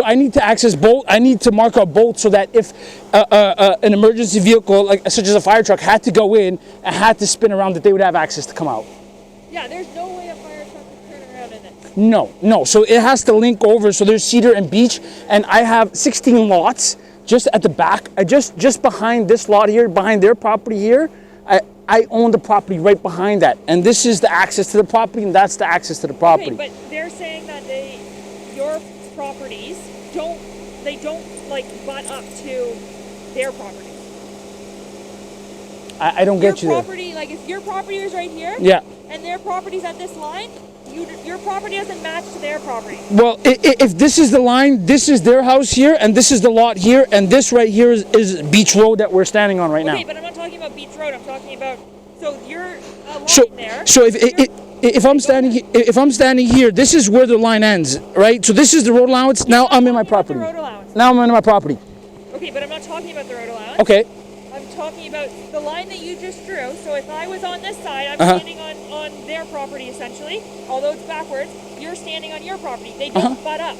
I need to access both. I need to mark out both so that if an emergency vehicle, like such as a fire truck, had to go in and had to spin around, that they would have access to come out. Yeah, there's no way a fire truck can turn around in it. No. So it has to link over. So there's Cedar and Beach, and I have 16 lots just at the back. Just behind this lot here, behind their property here. I own the property right behind that, and this is the access to the property, and that's the access to the property. Okay, but they're saying that your properties don't like butt up to their property. I don't get you there. Your property, like if your property is right here, Yeah. and their property's at this line, your property doesn't match to their property. Well, if this is the line, this is their house here, and this is the lot here, and this right here is Beach Road that we're standing on right now. Okay, but I'm not talking about Beach Road. I'm talking about you're line there. So if I'm standing here, this is where the line ends, right? So this is the road allowance. Now I'm in my property. Road allowance. Now I'm in my property. Okay, but I'm not talking about the road allowance. Okay. I'm talking about the line that you just drew. So if I was on this side, I'm standing on their property essentially. Although it's backwards, you're standing on your property. They don't butt up.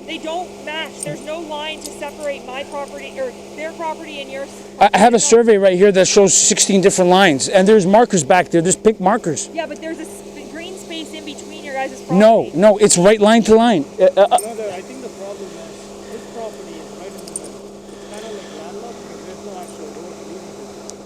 They don't match. There's no line to separate my property or their property and yours. I have a survey right here that shows 16 different lines, and there's markers back there. There's pink markers. Yeah, but there's a green space in between your guys' property. No, it's right line to line. I think the problem is his property is right in the middle. It's kind of like landlocked because there's no actual road leading to it.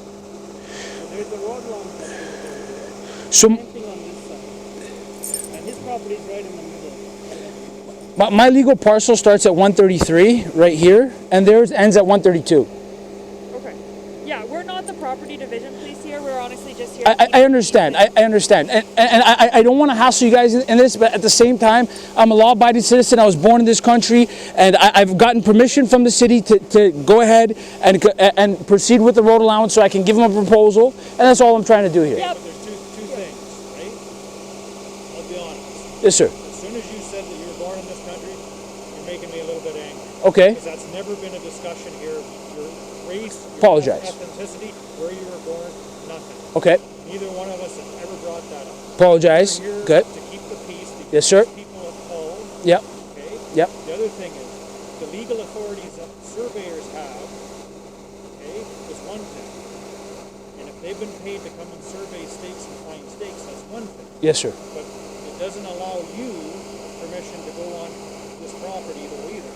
So there's the road along the side. So Same thing on this side. And his property is right in the middle. my legal parcel starts at 133 right here, and theirs ends at 132. Okay. Yeah, we're not the property division police here. We're honestly just here. I understand. I understand. And I don't want to hassle you guys in this, but at the same time, I'm a law-abiding citizen. I was born in this country, and I've gotten permission from the city to go ahead and proceed with the road allowance so I can give them a proposal, and that's all I'm trying to do here. Yep. But there's two things, right? I'll be honest. Yes, sir. As soon as you said that you were born in this country, you're making me a little bit angry. Okay. Because that's never been a discussion here. Your race, your Apologize. ethnicity, where you were born, nothing. Okay. Neither one of us have ever brought that up. Apologize. We're here Good. to keep the peace, to Yes, keep sir. people at home. Yep. Okay? Yep. The other thing is, the legal authorities that surveyors have, okay, is one thing. And if they've been paid to come and survey stakes and find stakes, that's one thing. Yes, sir. But it doesn't allow you permission to go on this property though either.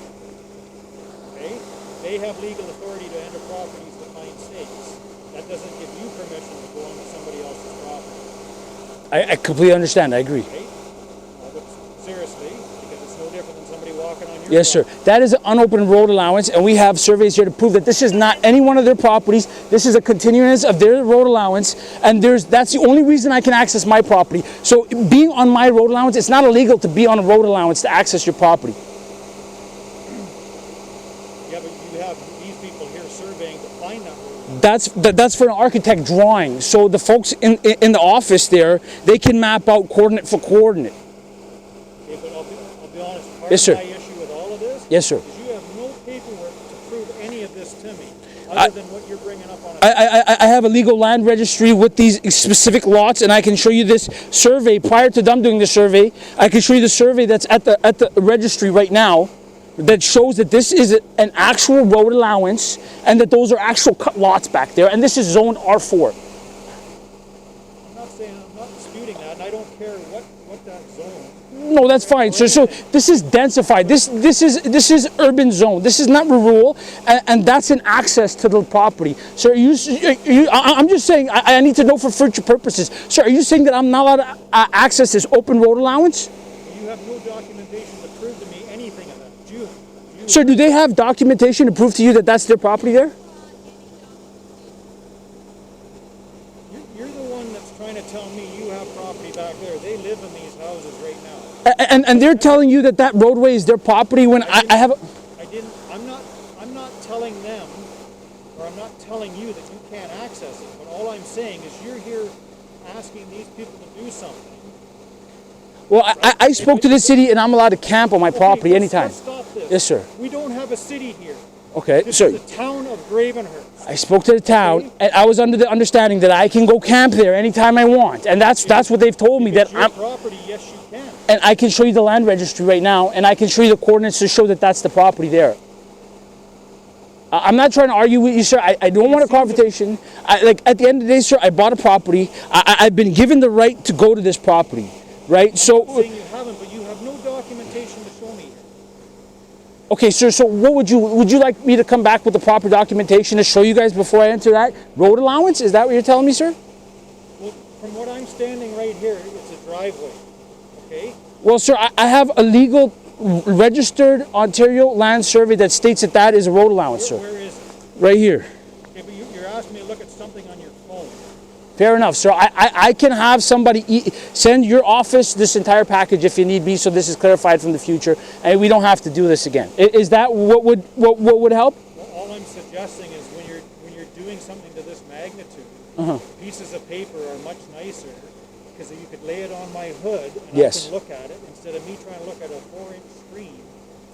Okay? They have legal authority to enter properties to find stakes. That doesn't give you permission to go onto somebody else's property. I completely understand. I agree. Okay? But seriously, because it's no different than somebody walking on your Yes, sir. property. That is an unopened road allowance, and we have surveys here to prove that this is not any one of their properties. This is a continuance of their road allowance, and that's the only reason I can access my property. So being on my road allowance, it's not illegal to be on a road allowance to access your property. Yeah, but you have these people here surveying to find that road. That's for an architect drawing. So the folks in the office there, they can map out coordinate for coordinate. Okay, but I'll be honest, part Yes, sir. of my issue with all of this Yes, sir. is you have no paperwork to prove any of this to me, other than what you're bringing up on a... I have a legal land registry with these specific lots, and I can show you this survey prior to them doing the survey. I can show you the survey that's at the registry right now that shows that this is an actual road allowance and that those are actual cut lots back there, and this is zone R4. I'm not disputing that, and I don't care what that zone... No, that's fine. So this is densified. This is urban zone. This is not rural, and that's an access to the property. So I'm just saying. I need to know for future purposes. So are you saying that I'm not allowed to access this open road allowance? You have no documentation to prove to me anything of that. Sir, do they have documentation to prove to you that that's their property there? You're the one that's trying to tell me you have property back there. They live in these houses right now. And they're telling you that that roadway is their property when I have. I'm not telling them, or I'm not telling you that you can't access it. But all I'm saying is you're here asking these people to do something. Well, I spoke to the city, and I'm allowed to camp on my property anytime. Let's stop this. Yes, sir. We don't have a city here. Okay, This so is the town of Gravenhurst. I spoke to the town, and I was under the understanding that I can go camp there anytime I want, and that's what they've told me It's that your I'm. property, yes you can. and I can show you the land registry right now, and I can show you the coordinates to show that that's the property there. I'm not trying to argue with you, sir. I don't want a confrontation. Like, at the end of the day, sir, I bought a property. I've been given the right to go to this property, right? So, I'm saying you haven't, but you have no documentation to show me. okay, sir, so what would you like me to come back with the proper documentation to show you guys before I enter that? Road allowance? Is that what you're telling me, sir? Well, from what I'm standing right here, it's a driveway, okay? Well, sir, I have a legal registered Ontario land survey that states that that is a road allowance, sir. Where is it? Right here. Okay, but you're asking me to look at something on your phone. Fair enough, sir. I can have somebody send your office this entire package if you need be, so this is clarified from the future, and we don't have to do this again. Is that what would help? Well, all I'm suggesting is when you're doing something to this magnitude, pieces of paper are much nicer because you could lay it on my hood and Yes. I can look at it instead of me trying to look at a 4-inch screen.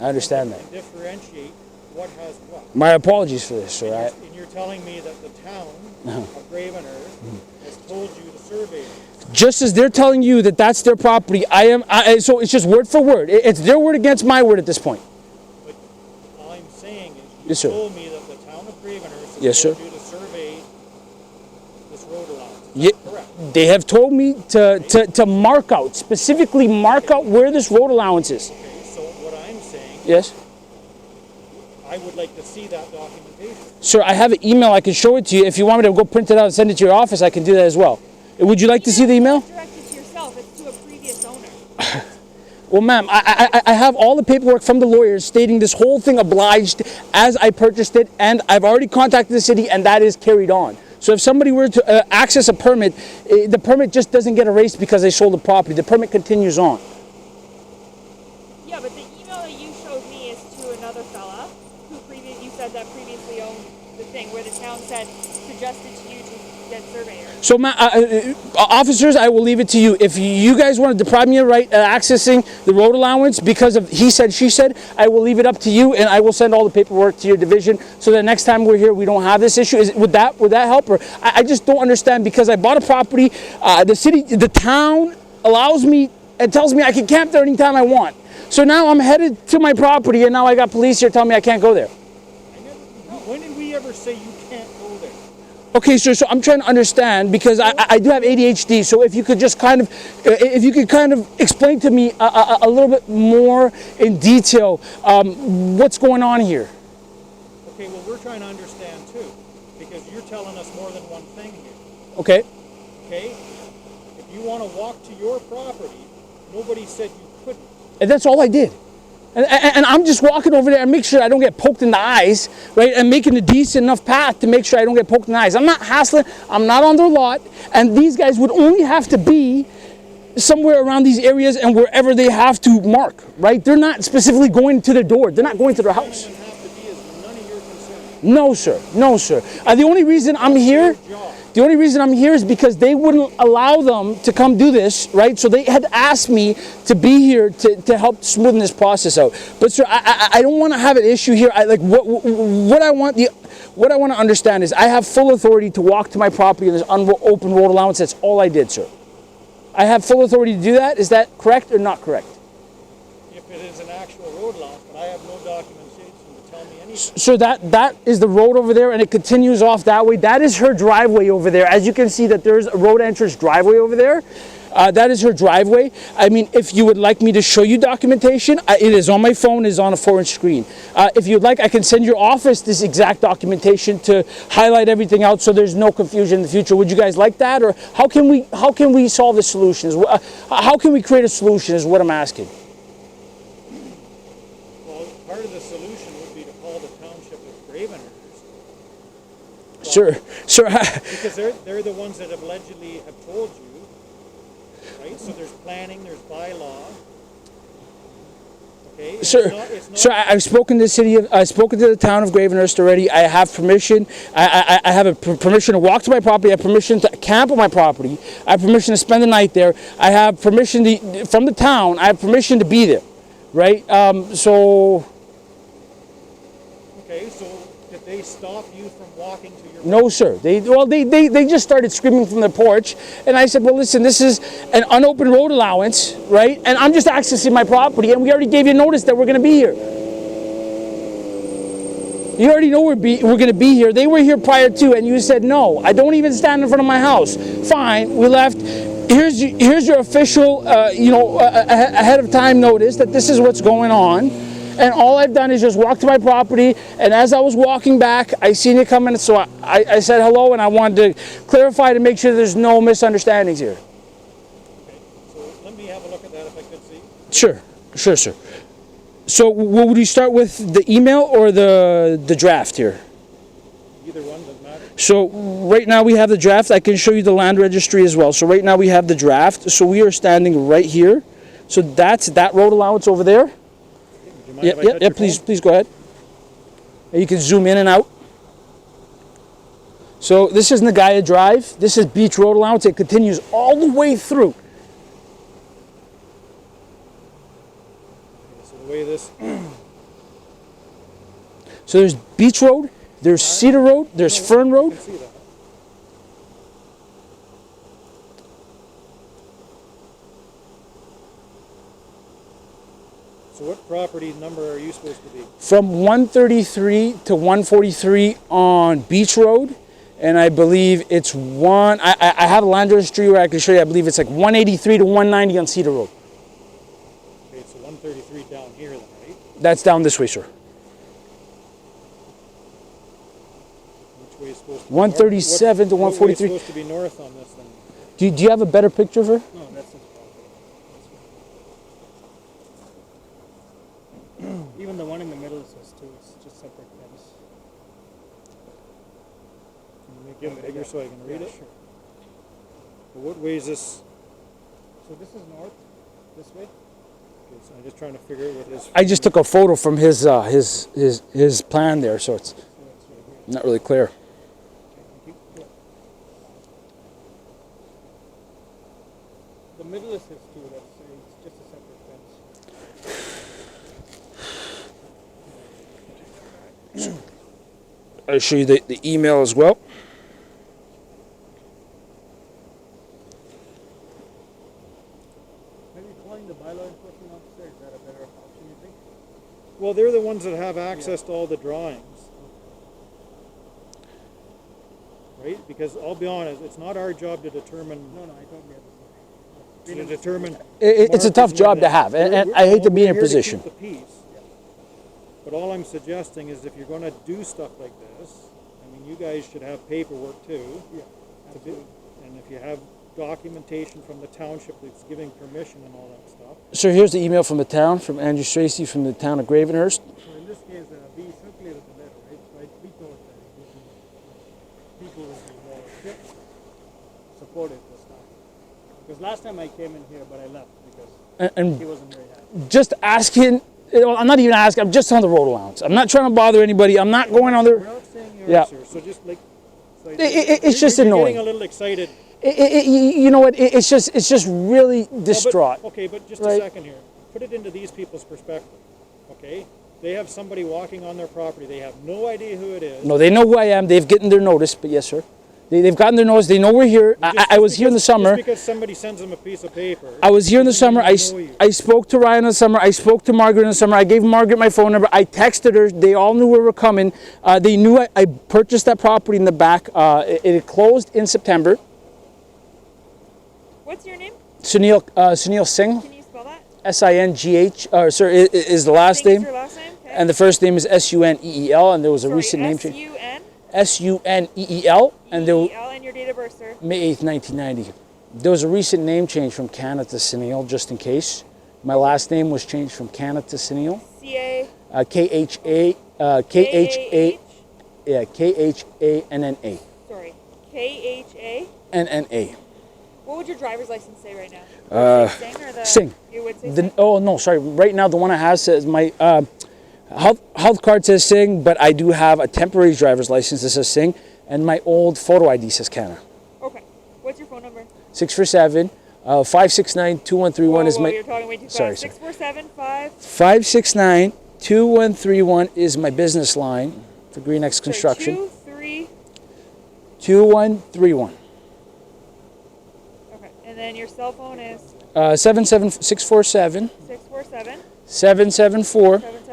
I understand that. And differentiate what has what. My apologies for this, sir. And you're telling me that the town of Graven Earth has told you to survey it. Just as they're telling you that that's their property, so it's just word for word. It's their word against my word at this point. But all I'm saying is you Yes, sir. told me that the town of Graven Earth has Yes, told sir. you to survey this road allowance. Yeah, Correct. they have told me to mark out, specifically mark out where this road allowance is. Okay, so what I'm saying, Yes? I would like to see that documentation. Sir, I have an email. I can show it to you. If you want me to go print it out and send it to your office, I can do that as well. Would you like to see the email? It's not directed to yourself. It's to a previous owner. Well, ma'am, I have all the paperwork from the lawyers stating this whole thing obliged as I purchased it, and I've already contacted the city, and that is carried on. So if somebody were to access a permit, the permit just doesn't get erased because they sold the property. The permit continues on. Yeah, but the email that you showed me is to another fella who you said that previously owned the thing where the town said suggested to you to get surveyors. So, officers, I will leave it to you. If you guys want to deprive me of right accessing the road allowance because of he said, she said, I will leave it up to you, and I will send all the paperwork to your division so that next time we're here, we don't have this issue. Would that help? Or I just don't understand because I bought a property. The town allows me and tells me I can camp there anytime I want. So now I'm headed to my property, and now I got police here telling me I can't go there. When did we ever say you can't go there? Okay, sir, so I'm trying to understand because I do have ADHD, so if you could just kind of explain to me a little bit more in detail what's going on here. Okay, well, we're trying to understand too, because you're telling us more than one thing here. Okay. Okay? If you want to walk to your property, nobody said you couldn't. And that's all I did. And I'm just walking over there and make sure I don't get poked in the eyes, right? And making a decent enough path to make sure I don't get poked in the eyes. I'm not hassling. I'm not on their lot. And these guys would only have to be somewhere around these areas and wherever they have to mark, right? They're not specifically going to their door. They're not going to their house. It doesn't have to be as none of your concern. No, sir. No, sir. The only reason I'm here... The only reason I'm here is because they wouldn't allow them to come do this, right? So they had asked me to be here to help smoothen this process out. But sir, I don't want to have an issue here. What I want to understand is I have full authority to walk to my property in this open road allowance. That's all I did, sir. I have full authority to do that. Is that correct or not correct? If it is an actual road allowance, but I have no documentation to tell me anything. So that is the road over there, and it continues off that way. That is her driveway over there. As you can see, that there's a road entrance driveway over there. That is her driveway. I mean, if you would like me to show you documentation, it is on my phone. It is on a 4-inch screen. If you'd like, I can send your office this exact documentation to highlight everything out so there's no confusion in the future. Would you guys like that, or how can we solve the solution? How can we create a solution? Is what I'm asking. Well, part of the solution would be to call the township of Graven Earth. Sure. Because they're the ones that allegedly have told you, right? So there's planning, there's bylaw. Okay? Sir, It's not, sir, I've spoken to the city. I've spoken to the town of Gravenhurst already. I have permission. I have a permission to walk to my property. I have permission to camp on my property. I have permission to spend the night there. I have permission from the town. I have permission to be there, right? Okay, so did they stop you from walking to your No, sir. They just started screaming from the porch, and I said, well, listen, this is an unopened road allowance, right? And I'm just accessing my property, and we already gave you notice that we're going to be here. You already know we're going to be here. They were here prior to, and you said, no, I don't even stand in front of my house. Fine, we left. Here's your official, ahead of time notice that this is what's going on. And all I've done is just walk to my property, and as I was walking back, I seen you coming, so I said hello, and I wanted to clarify to make sure there's no misunderstandings here. Okay, so let me have a look at that if I could see. Sure, sir. So would you start with the email or the draft here? Either one doesn't matter. So right now we have the draft. I can show you the land registry as well. So right now we have the draft. So we are standing right here. So that's that road allowance over there. Do you mind if I touch Yeah, your please phone? go ahead. And you can zoom in and out. So this is Nagaya Drive. This is Beach Road allowance. It continues all the way through. So the way this, So there's Beach Road, there's Cedar Road, there's Fern I Road. can see that. So what property number are you supposed to be? From 133 to 143 on Beach Road, and I believe it's I have a land registry where I can show you. I believe it's like 183 to 190 on Cedar Road. Okay, so 133 down here then, right? That's down this way, sir. Which way is supposed to be 137 to north? What way is 143. supposed to be north on this then? Do you have a better picture of her? No, that's his property. Even the one in the middle says too, it's just separate fence. Can you make it bigger so I can read Yeah, it? sure. But what way is this? So this is north, this way? Okay, so I'm just trying to figure out what his. I just took a photo from his plan there, so it's So it's right here. not really clear. Okay, thank you. Yeah. The middle is his too, that's it's just a separate fence. I'll show you the email as well. Maybe calling the bylaw enforcement officer, is that a better option, you think? Well, they're the ones that have access to all the drawings. Right? Because I'll be honest, it's not our job to determine, No, I totally understand. to determine. It's a tough markers job and to have, and we're- I hate to be in we're a here position. keep the peace. But all I'm suggesting is if you're going to do stuff like this, I mean, you guys should have paperwork too. Yeah, to be- And if you have documentation from the township that's giving permission and all that stuff. So here's the email from the town, from Andrew Tracy from the town of Gravenhurst. So in this case, we circulated the letter, right? So we thought that people would be more supportive this time. Because last time I came in here, but I left because And he wasn't very happy. just asking, well, I'm not even asking, I'm just on the road allowance. I'm not trying to bother anybody. I'm not going on We're the. not saying you Yeah. are, sir, so just like. So It's just you're annoying. getting a little excited. You know what? It's just really distraught. Okay, but just Right. a second here. Put it into these people's perspective, okay? They have somebody walking on their property. They have no idea who it is. No, they know who I am. They've gotten their notice, but yes, sir. They've gotten their notice. They know we're here. I was here in the summer. Just because somebody sends them a piece of paper. I was here in the summer. doesn't mean they know you. I spoke to Ryan in the summer. I spoke to Margaret in the summer. I gave Margaret my phone number. I texted her. They all knew we were coming. They knew I purchased that property in the back. It had closed in September. What's your name? Sunil Singh, Can you spell that? SINGH, is the last Singh is name. your last name? Okay. And the first name is SUNEEL, and there was a Sorry, recent name change. S-U-N-E-E-L, SUNEEL, and there was and your date of birth, sir. May 8th, 1990. There was a recent name change from Canada to Sunil, just in case. My last name was changed from Canada to Sunil. C-A. K-H-A, yeah, K-H-A-N-N-A. Sorry. K-H-A. N-N-A. What would your driver's license say right now? Sing or the? Sing. You would say Sing? Oh, no, sorry. Right now, the one I have says my health card says Sing, but I do have a temporary driver's license that says Sing, and my old photo ID says Canada. Okay. What's your phone number? 647 569-2131 is my. You're talking way too fast. Sorry. 647-5. 569-2131 is my business line. For Green X So Construction. 23. 2131. Okay. And then your cell phone is 647 647 774 774